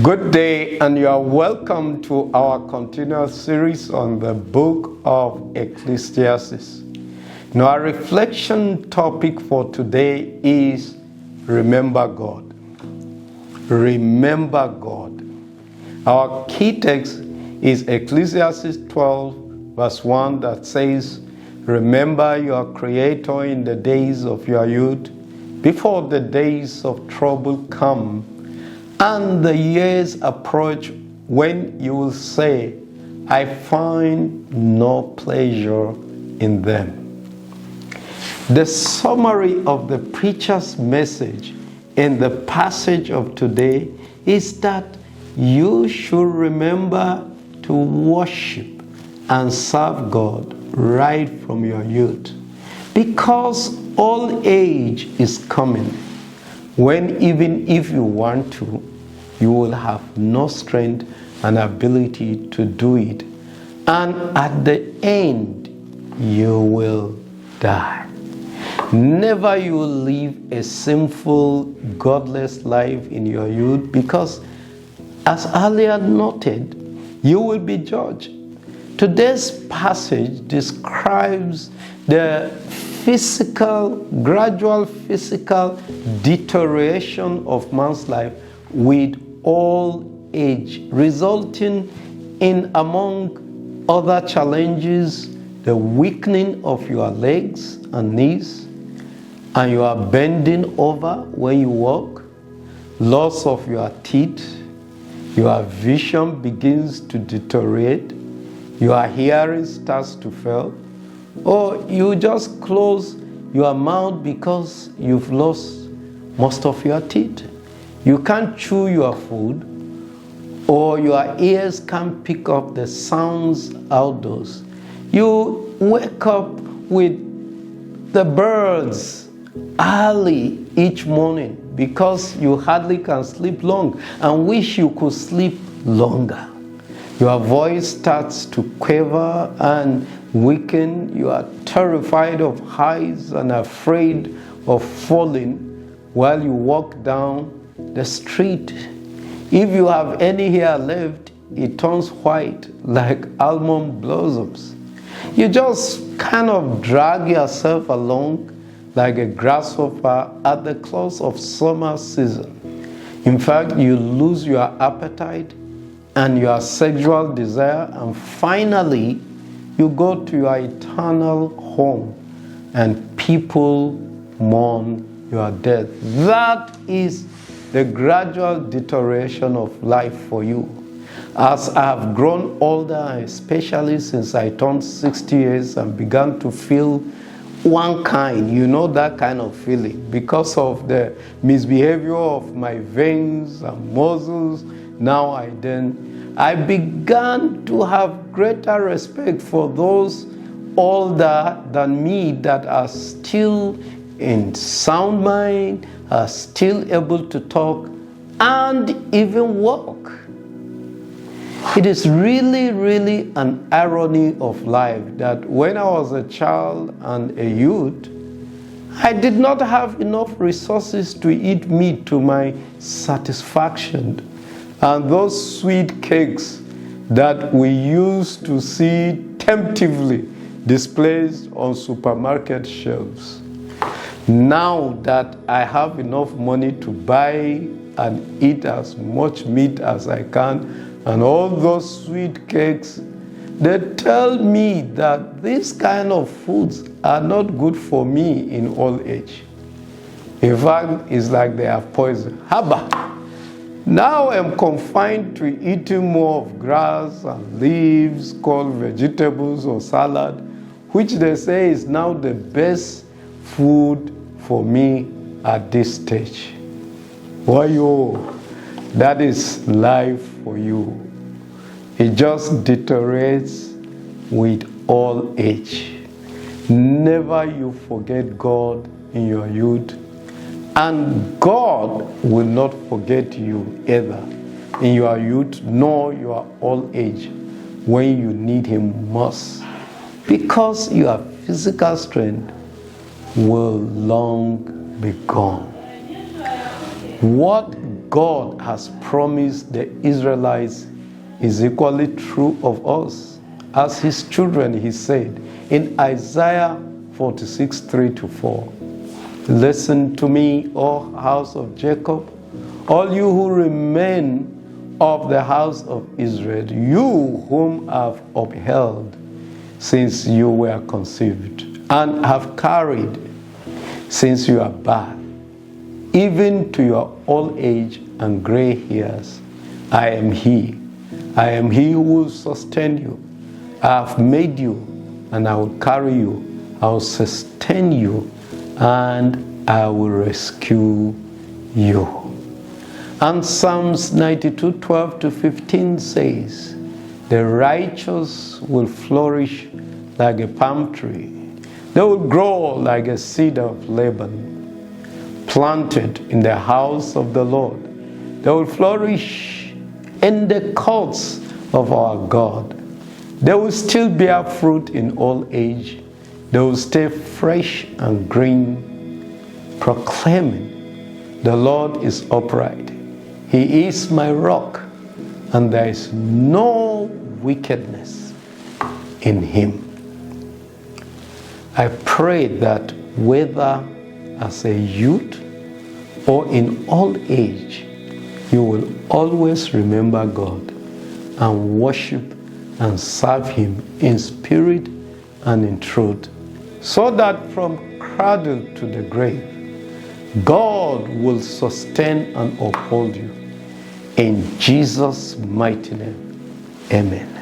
Good day, and you are welcome to our continuous series on the book of Ecclesiastes. Now, our reflection topic for today is Remember God. Remember God. Our key text is Ecclesiastes 12, verse 1, that says, Remember your Creator in the days of your youth, before the days of trouble come, and the years approach when you will say, I find no pleasure in them. The summary of the preacher's message in the passage of today is that you should remember to worship and serve God right from your youth, because old age is coming, when even if you want to, you will have no strength and ability to do it. And at the end, you will die. Never you will live a sinful, godless life in your youth, because, as earlier noted, you will be judged. Today's passage describes the gradual physical deterioration of man's life with old age, resulting in, among other challenges, the weakening of your legs and knees, and you are bending over when you walk, loss of your teeth, your vision begins to deteriorate, your hearing starts to fail, or you just close your mouth because you've lost most of your teeth. You can't chew your food, or your ears can't pick up the sounds outdoors. You wake up with the birds early each morning because you hardly can sleep long and wish you could sleep longer. Your voice starts to quiver and weaken. You are terrified of heights and afraid of falling while you walk down the street. If you have any hair left, it turns white like almond blossoms. You just kind of drag yourself along like a grasshopper at the close of summer season. In fact, you lose your appetite and your sexual desire, and finally, you go to your eternal home and people mourn your death. That is the gradual deterioration of life for you. As I have grown older, especially since I turned 60 years and began to feel one kind, that kind of feeling, because of the misbehavior of my veins and muscles. Now I began to have greater respect for those older than me that are still in sound mind, are still able to talk and even walk. It is really, really an irony of life that when I was a child and a youth, I did not have enough resources to eat meat to my satisfaction. And those sweet cakes that we used to see temptingly displayed on supermarket shelves. Now that I have enough money to buy and eat as much meat as I can, and all those sweet cakes, they tell me that these kind of foods are not good for me in old age. In fact, it's like they are poison. Haba! Now I'm confined to eating more of grass and leaves called vegetables or salad, which they say is now the best food for me at this stage. Why, that is life for you. It just deteriorates with old age. Never you forget God in your youth, and God will not forget you either in your youth nor your old age when you need Him most, because your physical strength will long be gone. What God has promised the Israelites is equally true of us. As his children, he said in Isaiah 46, 3-4, listen to me, O house of Jacob, all you who remain of the house of Israel, you whom I have upheld since you were conceived, and have carried since you are birth, even to your old age and gray hairs. I am he. I am he who will sustain you. I have made you, and I will carry you. I will sustain you, and I will rescue you. And Psalms 92, 12-15 says, the righteous will flourish like a palm tree. They will grow like a cedar of Lebanon, planted in the house of the Lord. They will flourish in the courts of our God. They will still bear fruit in old age. They will stay fresh and green, proclaiming, the Lord is upright. He is my rock, and there is no wickedness in him. I pray that whether as a youth or in old age, you will always remember God and worship and serve him in spirit and in truth, so that from cradle to the grave, God will sustain and uphold you. In Jesus' mighty name, amen.